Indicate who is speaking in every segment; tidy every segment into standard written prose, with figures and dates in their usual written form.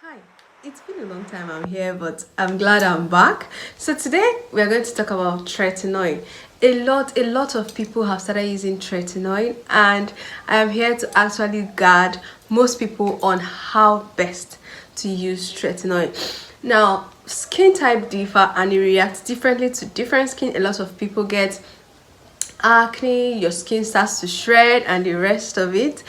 Speaker 1: Hi, it's been a long time I'm here, but I'm glad I'm back. So today we are going to talk about tretinoin. A lot of people have started using tretinoin, and I am here to actually guide most people on how best to use tretinoin. Now, skin type differ and it reacts differently to different skin. A lot of people get acne, your skin starts to shred and the rest of it.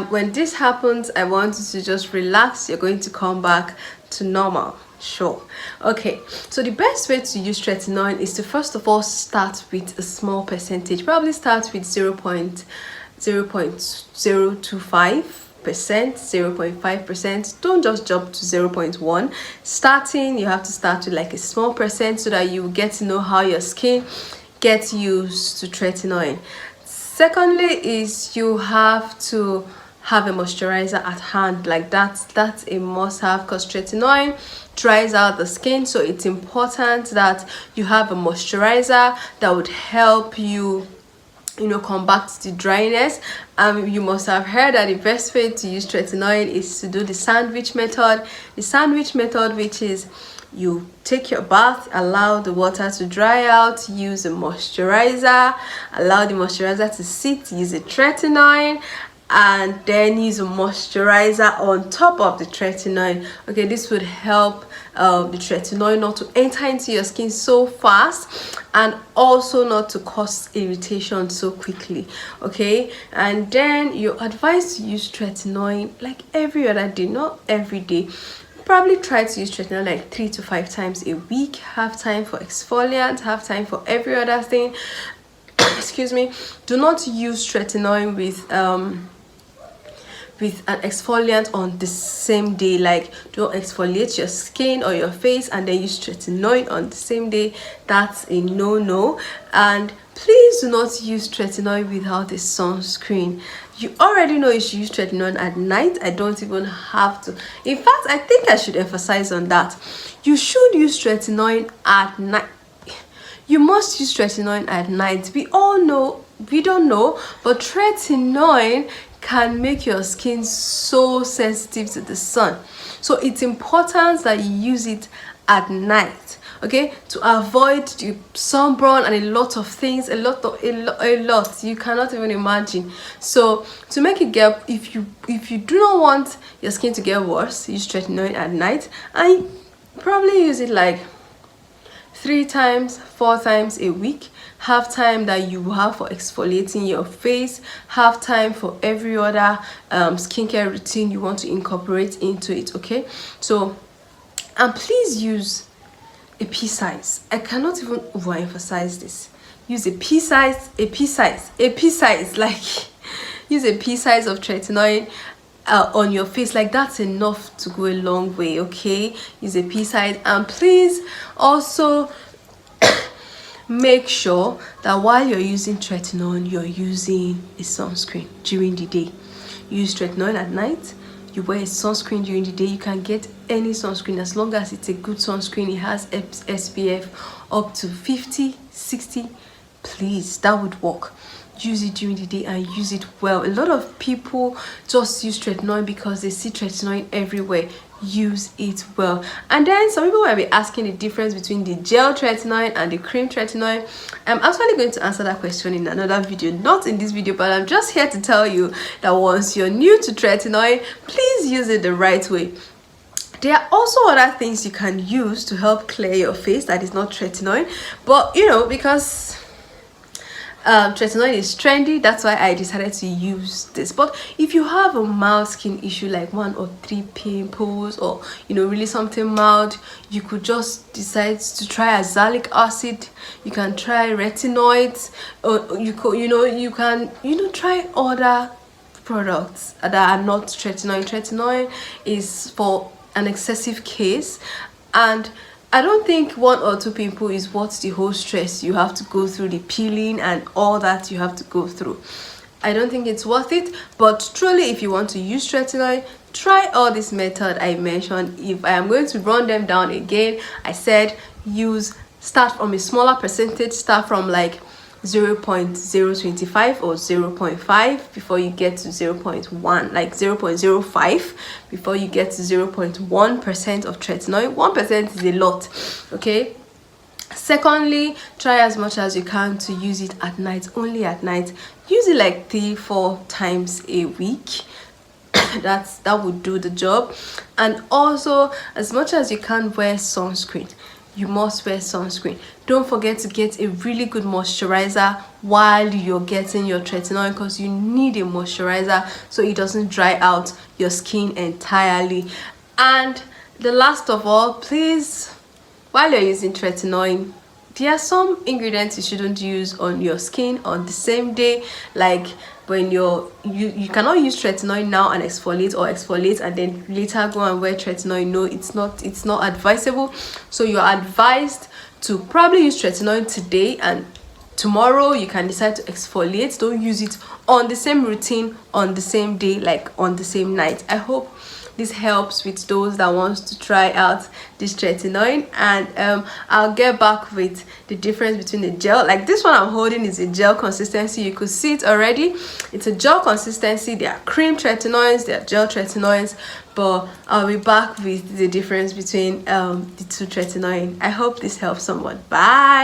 Speaker 1: When this happens, I want you to just relax. You're going to come back to normal. Sure. Okay, so the best way to use tretinoin is to first of all start with a small percentage. Probably start with 0.025%, 0.5%. Don't just jump to 0.1. Starting, you have to start with like a small percent so that you get to know how your skin gets used to tretinoin. Secondly is you have to have a moisturizer at hand. Like that's a must have, because tretinoin dries out the skin, so it's important that you have a moisturizer that would help you combat the dryness. You must have heard that the best way to use tretinoin is to do the sandwich method. The sandwich method, which is you take your bath, allow the water to dry out, use a moisturizer, allow the moisturizer to sit, use a tretinoin, and then use a moisturizer on top of the tretinoin. Okay, this would help the tretinoin not to enter into your skin so fast, and also not to cause irritation so quickly. Okay, and then you're advised to use tretinoin like every other day, not every day. Probably try to use tretinoin like 3 to 5 times a week. Have time for exfoliant, have time for every other thing. Excuse me. Do not use tretinoin with an exfoliant on the same day. Like, don't exfoliate your skin or your face and then use tretinoin on the same day. That's a no. And please do not use tretinoin without a sunscreen. You already know you should use tretinoin at night. I don't even have to. In fact, I think I should emphasize on that. You should use tretinoin at night. You must use tretinoin at night. We don't know, but tretinoin can make your skin so sensitive to the sun. So it's important that you use it at night, okay, to avoid the sunburn and a lot of things, a lot you cannot even imagine. So to make it get, if you do not want your skin to get worse, use tretinoin at night, and probably use it like 3 times, 4 times a week. Have time that you have for exfoliating your face, have time for every other skincare routine you want to incorporate into it. Okay, so, and please use a pea size. I cannot even overemphasize this. Use a pea size, like use a pea size of tretinoin on your face. Like, that's enough to go a long way. Okay, use a pea size. And please also make sure that while you're using tretinoin, you're using a sunscreen during the day. Use tretinoin at night, you wear a sunscreen during the day. You can get any sunscreen as long as it's a good sunscreen. It has SPF up to 50, 60. Please, that would work. Use it during the day and use it well. A lot of people just use tretinoin because they see tretinoin everywhere. Use it well. And then some people might be asking the difference between the gel tretinoin and the cream tretinoin. I'm actually going to answer that question in another video, not in this video, but I'm just here to tell you that once you're new to tretinoin, please use it the right way. There are also other things you can use to help clear your face that is not tretinoin, but because tretinoin is trendy, that's why I decided to use this. But if you have a mild skin issue like 1 or 3 pimples, or really something mild, you could just decide to try azelaic acid. You can try retinoids, or you can try other products that are not tretinoin. Tretinoin is for an excessive case, and I don't think 1 or 2 pimples is worth the whole stress you have to go through, the peeling and all that you have to go through. I don't think it's worth it. But truly, if you want to use tretinoin, try all this method I mentioned. If I am going to run them down again, I said start from a smaller percentage. Start from like 0.025 or 0.5 before you get to 0.1, like 0.05 before you get to 0.1% of tretinoin. 1% is a lot, okay? Secondly, try as much as you can to use it at night, only at night. Use it like 3-4 times a week. That would do the job. And also, as much as you can, wear sunscreen. You must wear sunscreen. Don't forget to get a really good moisturizer while you're getting your tretinoin, because you need a moisturizer so it doesn't dry out your skin entirely. And the last of all, please, while you're using tretinoin, there are some ingredients you shouldn't use on your skin on the same day. Like when you cannot use tretinoin now and exfoliate, or exfoliate and then later go and wear tretinoin. No, it's not advisable. So you're advised to probably use tretinoin today, and tomorrow you can decide to exfoliate. Don't use it on the same routine on the same day, like on the same night. I hope this helps with those that wants to try out this tretinoin. And I'll get back with the difference between the gel. Like this one I'm holding is a gel consistency. You could see it already. It's a gel consistency. There are cream tretinoins, there are gel tretinoins, but I'll be back with the difference between the two tretinoin. I hope this helps someone. Bye.